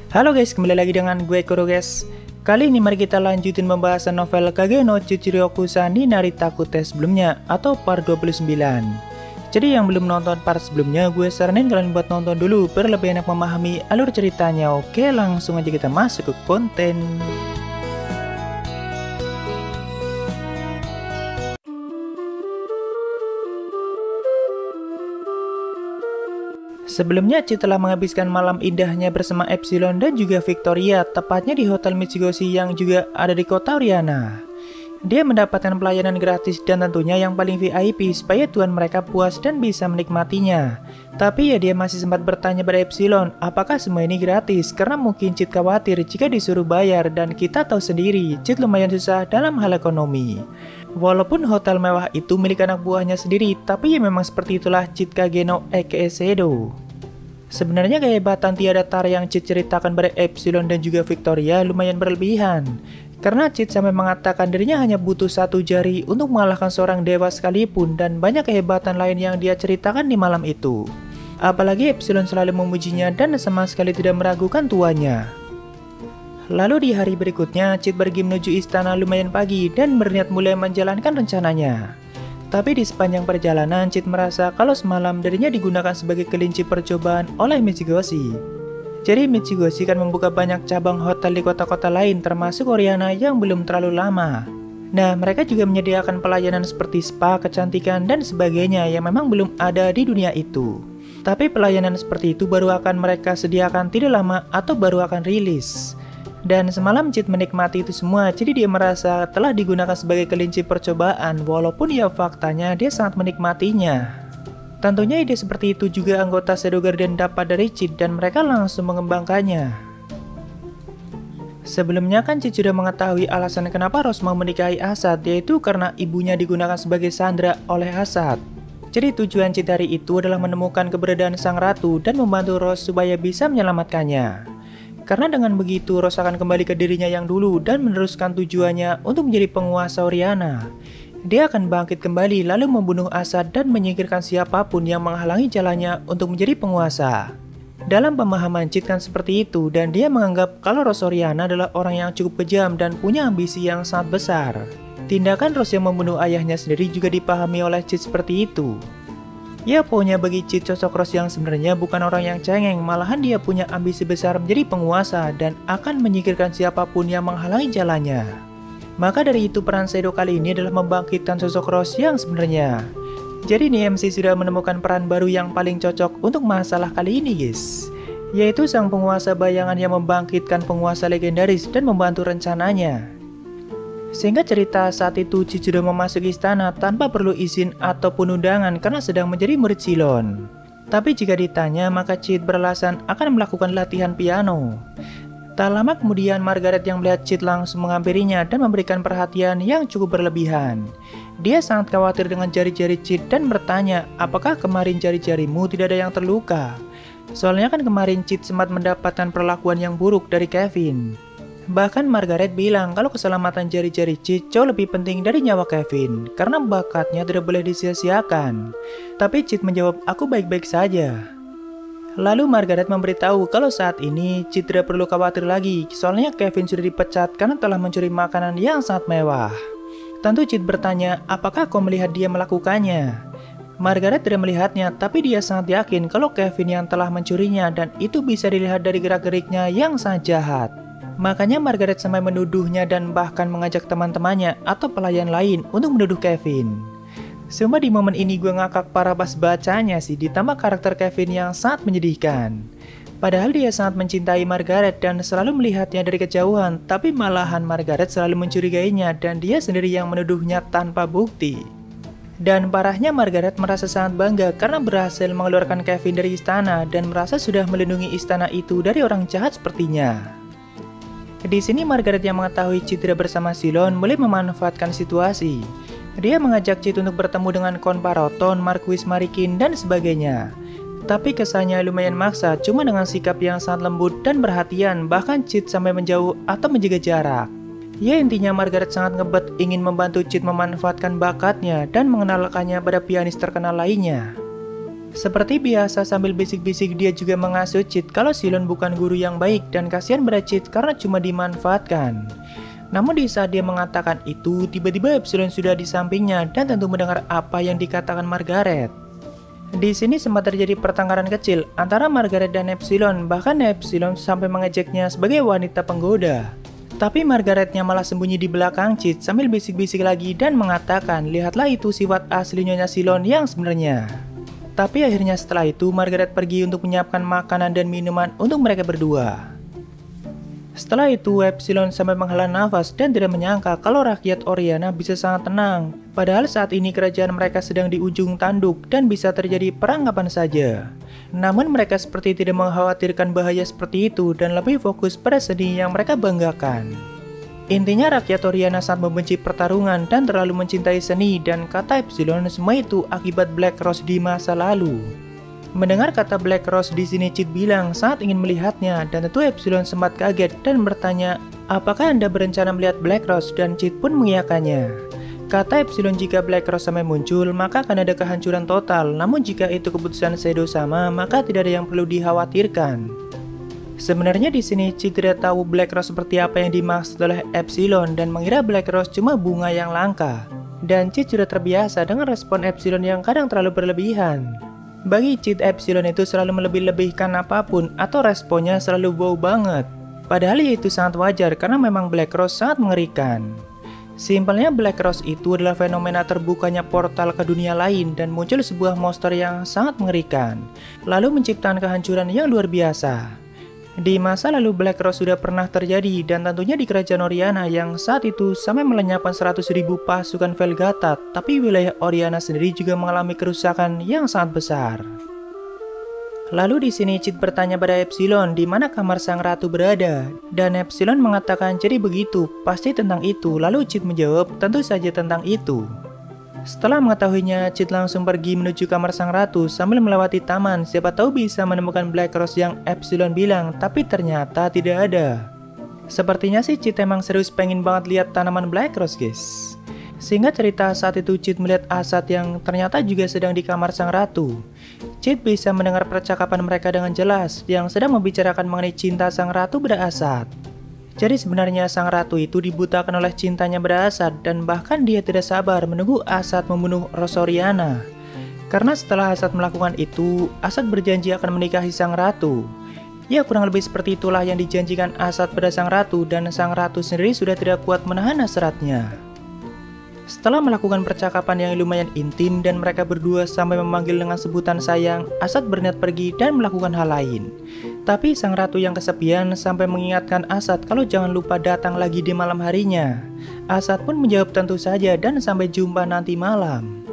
Halo guys, kembali lagi dengan gue Kuro guys. Kali ini mari kita lanjutin pembahasan novel Kage no Chichiryoku-san ni Narita Kute sebelumnya atau part 29. Jadi yang belum nonton part sebelumnya, gue saranin kalian buat nonton dulu biar lebih enak memahami alur ceritanya. Oke, langsung aja kita masuk ke konten. Sebelumnya, Chit telah menghabiskan malam indahnya bersama Epsilon dan juga Victoria, tepatnya di Hotel Michigoshi yang juga ada di kota Oriana. Dia mendapatkan pelayanan gratis dan tentunya yang paling VIP supaya tuan mereka puas dan bisa menikmatinya. Tapi ya dia masih sempat bertanya pada Epsilon, apakah semua ini gratis? Karena mungkin Chit khawatir jika disuruh bayar dan kita tahu sendiri, Chit lumayan susah dalam hal ekonomi. Walaupun hotel mewah itu milik anak buahnya sendiri, tapi ya memang seperti itulah Chit Kageno aka Shadow. Sebenarnya kehebatan tiada tara yang Chit ceritakan pada Epsilon dan juga Victoria lumayan berlebihan. Karena Chit sampai mengatakan dirinya hanya butuh satu jari untuk mengalahkan seorang dewa sekalipun dan banyak kehebatan lain yang dia ceritakan di malam itu. Apalagi Epsilon selalu memujinya dan sama sekali tidak meragukan tuannya. Lalu di hari berikutnya, Chit pergi menuju istana lumayan pagi dan berniat mulai menjalankan rencananya. Tapi di sepanjang perjalanan, Chit merasa kalau semalam dirinya digunakan sebagai kelinci percobaan oleh Michigoshi. Jadi Michigoshi kan membuka banyak cabang hotel di kota-kota lain termasuk Oriana yang belum terlalu lama. Nah, mereka juga menyediakan pelayanan seperti spa, kecantikan, dan sebagainya yang memang belum ada di dunia itu. Tapi pelayanan seperti itu baru akan mereka sediakan tidak lama atau baru akan rilis. Dan semalam Chit menikmati itu semua, jadi dia merasa telah digunakan sebagai kelinci percobaan walaupun ya faktanya dia sangat menikmatinya. Tentunya ide seperti itu juga anggota Shadow Garden dapat dari Chit dan mereka langsung mengembangkannya. Sebelumnya kan Chit sudah mengetahui alasan kenapa Rose mau menikahi Asad, yaitu karena ibunya digunakan sebagai sandera oleh Asad. Jadi tujuan Chit hari itu adalah menemukan keberadaan sang ratu dan membantu Rose supaya bisa menyelamatkannya. Karena dengan begitu Rose akan kembali ke dirinya yang dulu dan meneruskan tujuannya untuk menjadi penguasa Oriana. Dia akan bangkit kembali lalu membunuh Asad dan menyingkirkan siapapun yang menghalangi jalannya untuk menjadi penguasa. Dalam pemahaman Chit kan seperti itu dan dia menganggap kalau Rose Oriana adalah orang yang cukup kejam dan punya ambisi yang sangat besar. Tindakan Rose yang membunuh ayahnya sendiri juga dipahami oleh Chit seperti itu. Ya pokoknya bagi Chit sosok Rose yang sebenarnya bukan orang yang cengeng, malahan dia punya ambisi besar menjadi penguasa dan akan menyingkirkan siapapun yang menghalangi jalannya. Maka dari itu peran Shadow kali ini adalah membangkitkan sosok Rose yang sebenarnya. Jadi nih MC sudah menemukan peran baru yang paling cocok untuk masalah kali ini guys. Yaitu sang penguasa bayangan yang membangkitkan penguasa legendaris dan membantu rencananya. Sehingga cerita saat itu Chit sudah memasuki istana tanpa perlu izin ataupun undangan karena sedang menjadi murid Silon. Tapi jika ditanya maka Chit beralasan akan melakukan latihan piano. Tak lama kemudian Margaret yang melihat Chit langsung menghampirinya dan memberikan perhatian yang cukup berlebihan. Dia sangat khawatir dengan jari-jari Chit dan bertanya apakah kemarin jari-jarimu tidak ada yang terluka. Soalnya kan kemarin Chit sempat mendapatkan perlakuan yang buruk dari Kevin. Bahkan Margaret bilang kalau keselamatan jari-jari Chit jauh lebih penting dari nyawa Kevin karena bakatnya tidak boleh disia-siakan. Tapi Chit menjawab, aku baik-baik saja. Lalu Margaret memberitahu kalau saat ini Chit tidak perlu khawatir lagi soalnya Kevin sudah dipecat karena telah mencuri makanan yang sangat mewah. Tentu Chit bertanya, apakah kau melihat dia melakukannya? Margaret tidak melihatnya tapi dia sangat yakin kalau Kevin yang telah mencurinya dan itu bisa dilihat dari gerak-geriknya yang sangat jahat. Makanya Margaret sampai menuduhnya dan bahkan mengajak teman-temannya atau pelayan lain untuk menuduh Kevin. Cuma di momen ini gue ngakak parah pas bacanya sih, ditambah karakter Kevin yang sangat menyedihkan. Padahal dia sangat mencintai Margaret dan selalu melihatnya dari kejauhan, tapi malahan Margaret selalu mencurigainya dan dia sendiri yang menuduhnya tanpa bukti. Dan parahnya Margaret merasa sangat bangga karena berhasil mengeluarkan Kevin dari istana dan merasa sudah melindungi istana itu dari orang jahat sepertinya. Di sini Margaret yang mengetahui Chit tidak bersama Silon mulai memanfaatkan situasi. Dia mengajak Chit untuk bertemu dengan Kon Paroton, Marquis Marikin, dan sebagainya. Tapi kesannya lumayan maksa, cuma dengan sikap yang sangat lembut dan perhatian, bahkan Chit sampai menjauh atau menjaga jarak. Ya intinya Margaret sangat ngebet ingin membantu Chit memanfaatkan bakatnya dan mengenalkannya pada pianis terkenal lainnya. Seperti biasa sambil bisik-bisik dia juga mengasuh Chit kalau Silon bukan guru yang baik dan kasihan pada Chit karena cuma dimanfaatkan. Namun di saat dia mengatakan itu, tiba-tiba Epsilon sudah di sampingnya dan tentu mendengar apa yang dikatakan Margaret. Di sini sempat terjadi pertengkaran kecil antara Margaret dan Epsilon, bahkan Epsilon sampai mengejeknya sebagai wanita penggoda. Tapi Margaretnya malah sembunyi di belakang Chit sambil bisik-bisik lagi dan mengatakan, lihatlah itu sifat asli Nyonya Silon yang sebenarnya. Tapi akhirnya setelah itu Margaret pergi untuk menyiapkan makanan dan minuman untuk mereka berdua. Setelah itu Epsilon sampai menghela nafas dan tidak menyangka kalau rakyat Oriana bisa sangat tenang. Padahal saat ini kerajaan mereka sedang di ujung tanduk dan bisa terjadi perang kapan saja. Namun mereka seperti tidak mengkhawatirkan bahaya seperti itu dan lebih fokus pada seni yang mereka banggakan. Intinya rakyat Oriana sangat membenci pertarungan dan terlalu mencintai seni, dan kata Epsilon semua itu akibat Black Rose di masa lalu. Mendengar kata Black Rose di sini Chit bilang sangat ingin melihatnya, dan tentu Epsilon sempat kaget dan bertanya, apakah Anda berencana melihat Black Rose, dan Chit pun mengiyakannya. Kata Epsilon jika Black Rose sampai muncul maka akan ada kehancuran total, namun jika itu keputusan Shadow sama maka tidak ada yang perlu dikhawatirkan. Sebenarnya di sini Chit tidak tahu Black Rose seperti apa yang dimaksud oleh Epsilon dan mengira Black Rose cuma bunga yang langka. Dan Chit sudah terbiasa dengan respon Epsilon yang kadang terlalu berlebihan. Bagi Chit, Epsilon itu selalu melebih-lebihkan apapun atau responnya selalu wow banget. Padahal itu sangat wajar karena memang Black Rose sangat mengerikan. Simpelnya Black Rose itu adalah fenomena terbukanya portal ke dunia lain dan muncul sebuah monster yang sangat mengerikan, lalu menciptakan kehancuran yang luar biasa. Di masa lalu Black Rose sudah pernah terjadi dan tentunya di kerajaan Oriana yang saat itu sampai melenyapkan 100.000 pasukan Velgata, tapi wilayah Oriana sendiri juga mengalami kerusakan yang sangat besar. Lalu di sini Chit bertanya pada Epsilon di mana kamar sang ratu berada, dan Epsilon mengatakan jadi begitu, pasti tentang itu. Lalu Chit menjawab tentu saja tentang itu. Setelah mengetahuinya, Chit langsung pergi menuju kamar sang ratu sambil melewati taman, siapa tahu bisa menemukan Black Rose yang Epsilon bilang, tapi ternyata tidak ada. Sepertinya sih Chit emang serius pengen banget lihat tanaman Black Rose guys. Sehingga cerita saat itu Chit melihat Asad yang ternyata juga sedang di kamar sang ratu. Chit bisa mendengar percakapan mereka dengan jelas yang sedang membicarakan mengenai cinta sang ratu pada Asad. Jadi sebenarnya sang ratu itu dibutakan oleh cintanya pada Asad dan bahkan dia tidak sabar menunggu Asad membunuh Rosoriana. Karena setelah Asad melakukan itu, Asad berjanji akan menikahi sang ratu. Ya kurang lebih seperti itulah yang dijanjikan Asad pada sang ratu dan sang ratu sendiri sudah tidak kuat menahan hasratnya. Setelah melakukan percakapan yang lumayan intim dan mereka berdua sampai memanggil dengan sebutan sayang, Asad berniat pergi dan melakukan hal lain. Tapi sang ratu yang kesepian sampai mengingatkan Asad kalau jangan lupa datang lagi di malam harinya. Asad pun menjawab tentu saja dan sampai jumpa nanti malam.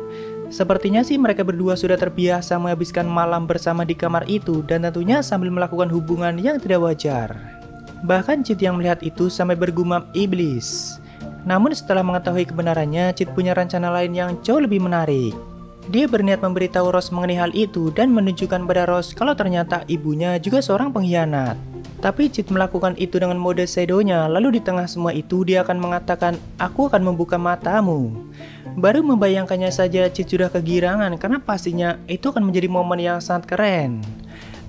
Sepertinya sih mereka berdua sudah terbiasa menghabiskan malam bersama di kamar itu dan tentunya sambil melakukan hubungan yang tidak wajar. Bahkan Chit yang melihat itu sampai bergumam iblis. Namun setelah mengetahui kebenarannya, Chit punya rencana lain yang jauh lebih menarik. Dia berniat memberitahu Rose mengenai hal itu dan menunjukkan pada Rose kalau ternyata ibunya juga seorang pengkhianat. Tapi Chit melakukan itu dengan mode shadow-nya, lalu di tengah semua itu dia akan mengatakan, aku akan membuka matamu. Baru membayangkannya saja Chit sudah kegirangan karena pastinya itu akan menjadi momen yang sangat keren.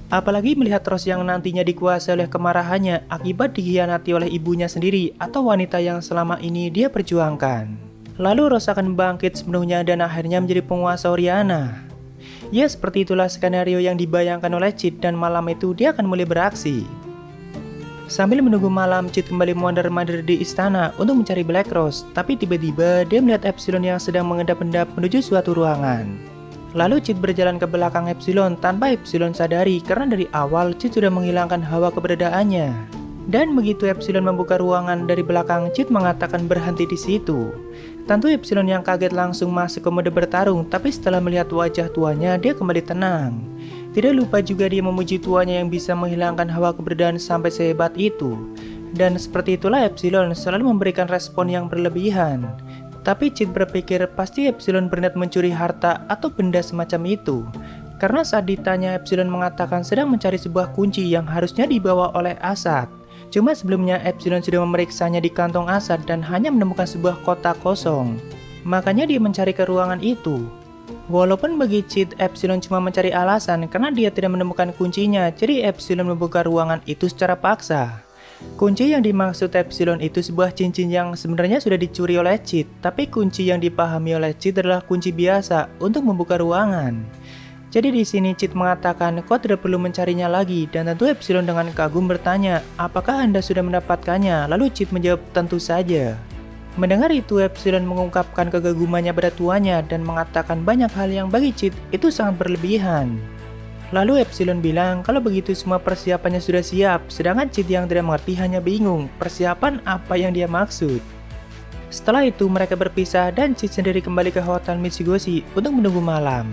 Apalagi melihat Rose yang nantinya dikuasai oleh kemarahannya akibat dikhianati oleh ibunya sendiri atau wanita yang selama ini dia perjuangkan. Lalu Rose akan bangkit sepenuhnya dan akhirnya menjadi penguasa Oriana. Ya seperti itulah skenario yang dibayangkan oleh Chit dan malam itu dia akan mulai beraksi. Sambil menunggu malam, Chit kembali mondar-mandir di istana untuk mencari Black Rose, tapi tiba-tiba dia melihat Epsilon yang sedang mengendap-endap menuju suatu ruangan. Lalu Chit berjalan ke belakang Epsilon tanpa Epsilon sadari karena dari awal Chit sudah menghilangkan hawa keberadaannya. Dan begitu Epsilon membuka ruangan dari belakang, Chit mengatakan berhenti di situ. Tentu Epsilon yang kaget langsung masuk ke mode bertarung, tapi setelah melihat wajah tuanya dia kembali tenang. Tidak lupa juga dia memuji tuanya yang bisa menghilangkan hawa keberadaan sampai sehebat itu. Dan seperti itulah Epsilon selalu memberikan respon yang berlebihan. Tapi Chit berpikir pasti Epsilon berniat mencuri harta atau benda semacam itu. Karena saat ditanya Epsilon mengatakan sedang mencari sebuah kunci yang harusnya dibawa oleh Asad. Cuma sebelumnya Epsilon sudah memeriksanya di kantong Asad dan hanya menemukan sebuah kotak kosong. Makanya dia mencari ke ruangan itu. Walaupun bagi Cheat, Epsilon cuma mencari alasan karena dia tidak menemukan kuncinya, jadi Epsilon membuka ruangan itu secara paksa. Kunci yang dimaksud Epsilon itu sebuah cincin yang sebenarnya sudah dicuri oleh Cheat, tapi kunci yang dipahami oleh Cheat adalah kunci biasa untuk membuka ruangan. Jadi di sini Cheat mengatakan kau tidak perlu mencarinya lagi, dan tentu Epsilon dengan kagum bertanya, apakah Anda sudah mendapatkannya? Lalu Cheat menjawab tentu saja. Mendengar itu, Epsilon mengungkapkan kegagumannya pada tuannya dan mengatakan banyak hal yang bagi Cheat itu sangat berlebihan. Lalu Epsilon bilang kalau begitu semua persiapannya sudah siap, sedangkan Cheat yang tidak mengerti hanya bingung persiapan apa yang dia maksud. Setelah itu mereka berpisah dan Cheat sendiri kembali ke Hotel Michigoshi untuk menunggu malam.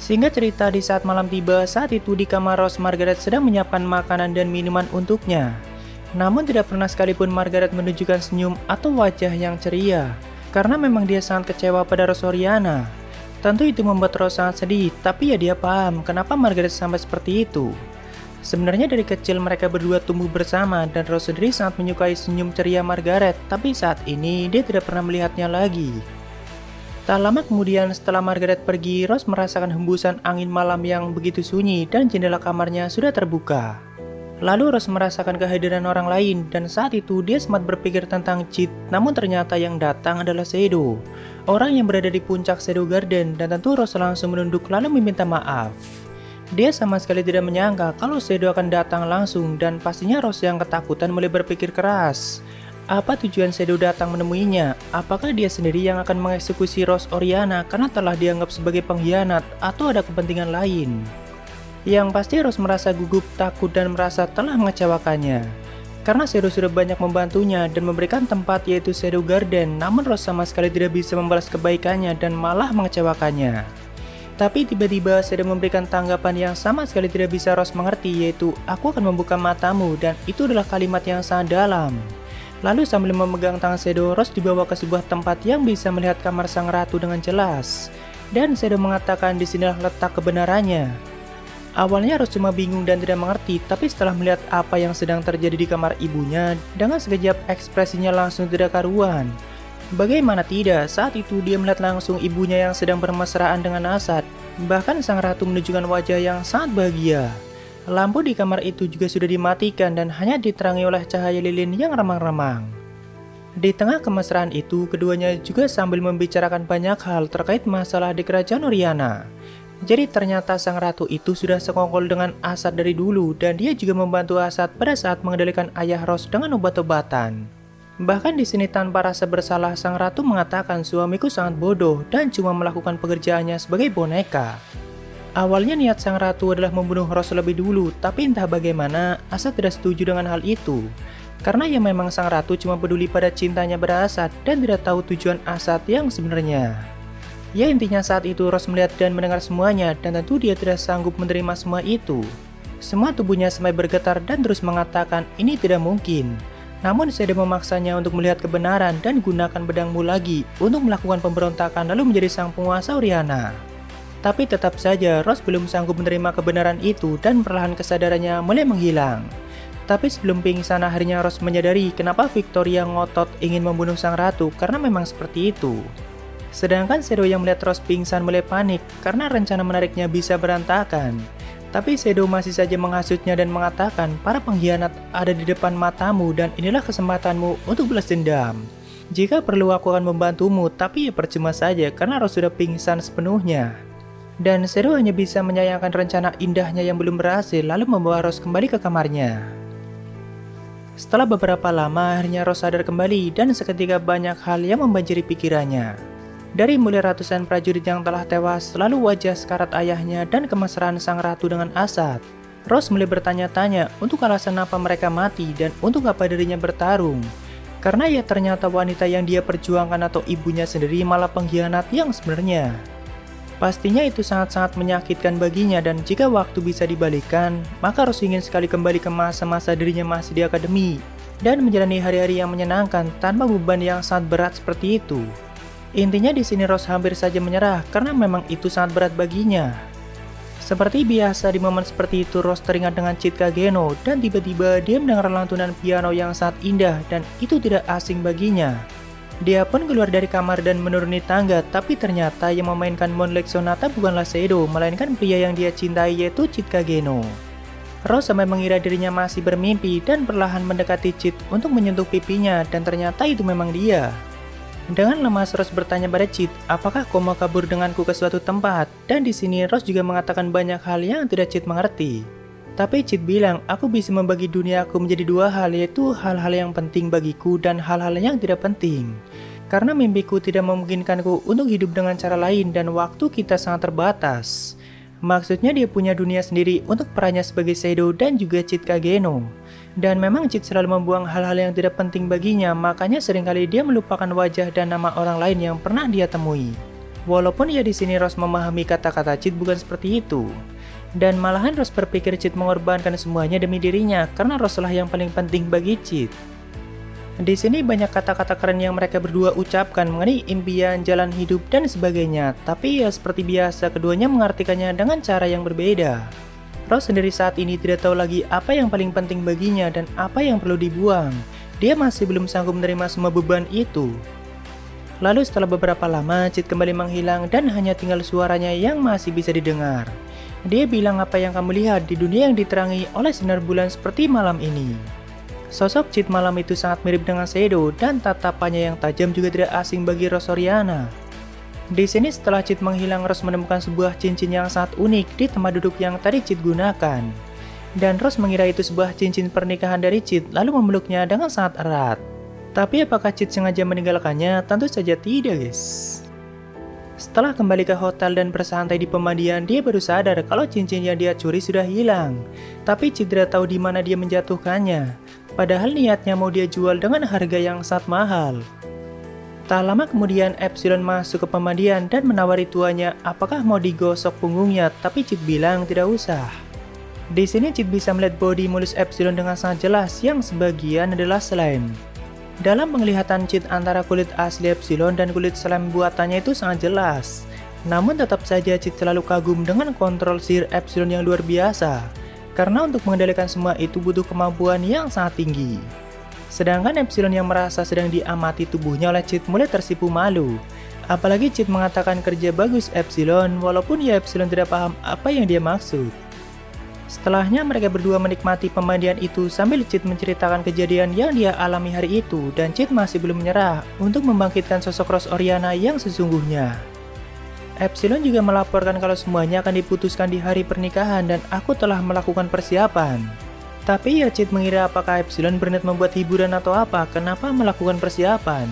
Singkat cerita, di saat malam tiba, saat itu di kamar Rose, Margaret sedang menyiapkan makanan dan minuman untuknya. Namun tidak pernah sekalipun Margaret menunjukkan senyum atau wajah yang ceria, karena memang dia sangat kecewa pada Rose Oriana. Tentu itu membuat Rose sangat sedih, tapi ya dia paham kenapa Margaret sampai seperti itu. Sebenarnya dari kecil mereka berdua tumbuh bersama dan Rose sendiri sangat menyukai senyum ceria Margaret, tapi saat ini dia tidak pernah melihatnya lagi. Tak lama kemudian setelah Margaret pergi, Rose merasakan hembusan angin malam yang begitu sunyi dan jendela kamarnya sudah terbuka. Lalu Rose merasakan kehadiran orang lain dan saat itu dia sempat berpikir tentang Cheat, namun ternyata yang datang adalah Shadow, orang yang berada di puncak Shadow Garden, dan tentu Rose langsung menunduk lalu meminta maaf. Dia sama sekali tidak menyangka kalau Shadow akan datang langsung dan pastinya Rose yang ketakutan mulai berpikir keras. Apa tujuan Shadow datang menemuinya? Apakah dia sendiri yang akan mengeksekusi Rose Oriana karena telah dianggap sebagai pengkhianat atau ada kepentingan lain? Yang pasti Rose merasa gugup, takut, dan merasa telah mengecewakannya. Karena Shadow sudah banyak membantunya dan memberikan tempat yaitu Shadow Garden, namun Rose sama sekali tidak bisa membalas kebaikannya dan malah mengecewakannya. Tapi tiba-tiba Shadow memberikan tanggapan yang sama sekali tidak bisa Rose mengerti, yaitu aku akan membuka matamu, dan itu adalah kalimat yang sangat dalam. Lalu sambil memegang tangan Shadow, Rose dibawa ke sebuah tempat yang bisa melihat kamar sang ratu dengan jelas. Dan Shadow mengatakan disinilah letak kebenarannya. Awalnya Rose cuma bingung dan tidak mengerti, tapi setelah melihat apa yang sedang terjadi di kamar ibunya, dengan sekejap ekspresinya langsung tidak karuan. Bagaimana tidak, saat itu dia melihat langsung ibunya yang sedang bermesraan dengan Asad. Bahkan sang ratu menunjukkan wajah yang sangat bahagia. Lampu di kamar itu juga sudah dimatikan dan hanya diterangi oleh cahaya lilin yang remang-remang. Di tengah kemesraan itu, keduanya juga sambil membicarakan banyak hal terkait masalah di kerajaan Oriana. Jadi ternyata sang ratu itu sudah sekongkol dengan Asad dari dulu dan dia juga membantu Asad pada saat mengendalikan ayah Rose dengan obat-obatan. Bahkan di sini tanpa rasa bersalah, sang ratu mengatakan suamiku sangat bodoh dan cuma melakukan pekerjaannya sebagai boneka. Awalnya niat sang ratu adalah membunuh Rose lebih dulu, tapi entah bagaimana Asad tidak setuju dengan hal itu. Karena ya memang sang ratu cuma peduli pada cintanya pada Asad dan tidak tahu tujuan Asad yang sebenarnya. Ya intinya saat itu Rose melihat dan mendengar semuanya dan tentu dia tidak sanggup menerima semua itu. Semua tubuhnya sampai bergetar dan terus mengatakan ini tidak mungkin. Namun Shadow memaksanya untuk melihat kebenaran dan gunakan pedangmu lagi untuk melakukan pemberontakan lalu menjadi sang penguasa Oriana. Tapi tetap saja Rose belum sanggup menerima kebenaran itu dan perlahan kesadarannya mulai menghilang. Tapi sebelum pingsan akhirnya Rose menyadari kenapa Victoria ngotot ingin membunuh sang ratu karena memang seperti itu. Sedangkan Shadow yang melihat Rose pingsan mulai panik karena rencana menariknya bisa berantakan. Tapi Shadow masih saja menghasutnya dan mengatakan para pengkhianat ada di depan matamu dan inilah kesempatanmu untuk balas dendam. Jika perlu aku akan membantumu, tapi ya percuma saja karena Rose sudah pingsan sepenuhnya. Dan Shadow hanya bisa menyayangkan rencana indahnya yang belum berhasil lalu membawa Rose kembali ke kamarnya. Setelah beberapa lama akhirnya Rose sadar kembali dan seketika banyak hal yang membanjiri pikirannya. Dari mulai ratusan prajurit yang telah tewas, lalu wajah sekarat ayahnya dan kemesraan sang ratu dengan Asad. Rose mulai bertanya-tanya untuk alasan apa mereka mati dan untuk apa dirinya bertarung. Karena ya ternyata wanita yang dia perjuangkan atau ibunya sendiri malah pengkhianat yang sebenarnya. Pastinya itu sangat-sangat menyakitkan baginya dan jika waktu bisa dibalikan, maka Rose ingin sekali kembali ke masa-masa dirinya masih di akademi dan menjalani hari-hari yang menyenangkan tanpa beban yang sangat berat seperti itu. Intinya di sini Rose hampir saja menyerah karena memang itu sangat berat baginya. Seperti biasa di momen seperti itu Rose teringat dengan Cheat Kageno dan tiba-tiba dia mendengar lantunan piano yang sangat indah dan itu tidak asing baginya. Dia pun keluar dari kamar dan menuruni tangga, tapi ternyata yang memainkan Moonlight Sonata bukanlah Shadow, melainkan pria yang dia cintai yaitu Chit Kageno. Rose sampai mengira dirinya masih bermimpi dan perlahan mendekati Chit untuk menyentuh pipinya dan ternyata itu memang dia. Dengan lemas Rose bertanya pada Chit, apakah kau mau kabur denganku ke suatu tempat? Dan di sini Rose juga mengatakan banyak hal yang tidak Chit mengerti. Tapi Chit bilang, aku bisa membagi duniaku menjadi dua hal, yaitu hal-hal yang penting bagiku dan hal-hal yang tidak penting. Karena mimpiku tidak memungkinkanku untuk hidup dengan cara lain dan waktu kita sangat terbatas. Maksudnya dia punya dunia sendiri untuk perannya sebagai Shadow dan juga Chit Kageno. Dan memang Chit selalu membuang hal-hal yang tidak penting baginya, makanya seringkali dia melupakan wajah dan nama orang lain yang pernah dia temui. Walaupun ya di sini Rose memahami kata-kata Chit bukan seperti itu. Dan malahan Rose berpikir Chit mengorbankan semuanya demi dirinya karena Rose lah yang paling penting bagi Chit. Di sini banyak kata-kata keren yang mereka berdua ucapkan mengenai impian, jalan hidup, dan sebagainya. Tapi ya seperti biasa keduanya mengartikannya dengan cara yang berbeda. Rose sendiri saat ini tidak tahu lagi apa yang paling penting baginya dan apa yang perlu dibuang. Dia masih belum sanggup menerima semua beban itu. Lalu setelah beberapa lama Chit kembali menghilang dan hanya tinggal suaranya yang masih bisa didengar. Dia bilang apa yang kamu lihat di dunia yang diterangi oleh sinar bulan seperti malam ini. Sosok Chit malam itu sangat mirip dengan Shadow dan tatapannya yang tajam juga tidak asing bagi Rose Oriana. Di sini setelah Chit menghilang, Rose menemukan sebuah cincin yang sangat unik di tempat duduk yang tadi Chit gunakan. Dan Rose mengira itu sebuah cincin pernikahan dari Chit lalu memeluknya dengan sangat erat. Tapi apakah Chit sengaja meninggalkannya? Tentu saja tidak, guys. Setelah kembali ke hotel dan bersantai di pemandian, dia baru sadar kalau cincin yang dia curi sudah hilang. Tapi Chit tidak tahu di mana dia menjatuhkannya. Padahal niatnya mau dia jual dengan harga yang sangat mahal. Tak lama kemudian Epsilon masuk ke pemandian dan menawari tuannya apakah mau digosok punggungnya, tapi Chit bilang tidak usah. Di sini Chit bisa melihat body mulus Epsilon dengan sangat jelas yang sebagian adalah slime. Dalam penglihatan Chit antara kulit asli Epsilon dan kulit slime buatannya itu sangat jelas. Namun tetap saja Chit selalu kagum dengan kontrol sihir Epsilon yang luar biasa. Karena untuk mengendalikan semua itu butuh kemampuan yang sangat tinggi. Sedangkan Epsilon yang merasa sedang diamati tubuhnya oleh Chit mulai tersipu malu. Apalagi Chit mengatakan kerja bagus Epsilon walaupun ya Epsilon tidak paham apa yang dia maksud. Setelahnya mereka berdua menikmati pemandian itu sambil Chit menceritakan kejadian yang dia alami hari itu dan Chit masih belum menyerah untuk membangkitkan sosok Rose Oriana yang sesungguhnya. Epsilon juga melaporkan kalau semuanya akan diputuskan di hari pernikahan dan aku telah melakukan persiapan. Tapi ya Chit mengira apakah Epsilon berniat membuat hiburan atau apa, kenapa melakukan persiapan.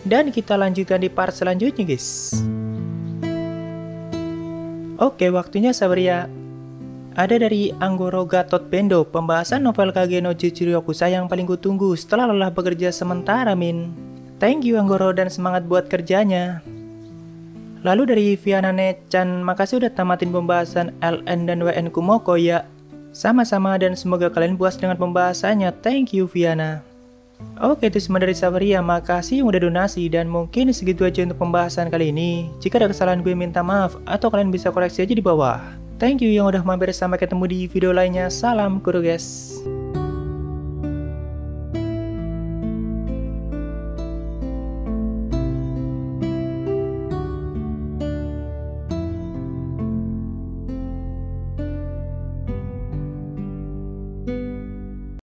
Dan kita lanjutkan di part selanjutnya, guys. Oke, waktunya sabar ya. Ada dari Anggoro Gatot Bendo, pembahasan novel Kage no Jujutsu Yakuza yang paling kutunggu setelah lelah bekerja sementara, Min. Thank you Anggoro dan semangat buat kerjanya. Lalu dari Viana Nechan, makasih udah tamatin pembahasan LN dan WN Kumoko ya. Sama-sama dan semoga kalian puas dengan pembahasannya, thank you Viana. Oke, itu semua dari Saveria, makasih yang udah donasi dan mungkin segitu aja untuk pembahasan kali ini. Jika ada kesalahan gue minta maaf atau kalian bisa koreksi aja di bawah. Thank you yang udah mampir, sampai ketemu di video lainnya. Salam guru guys.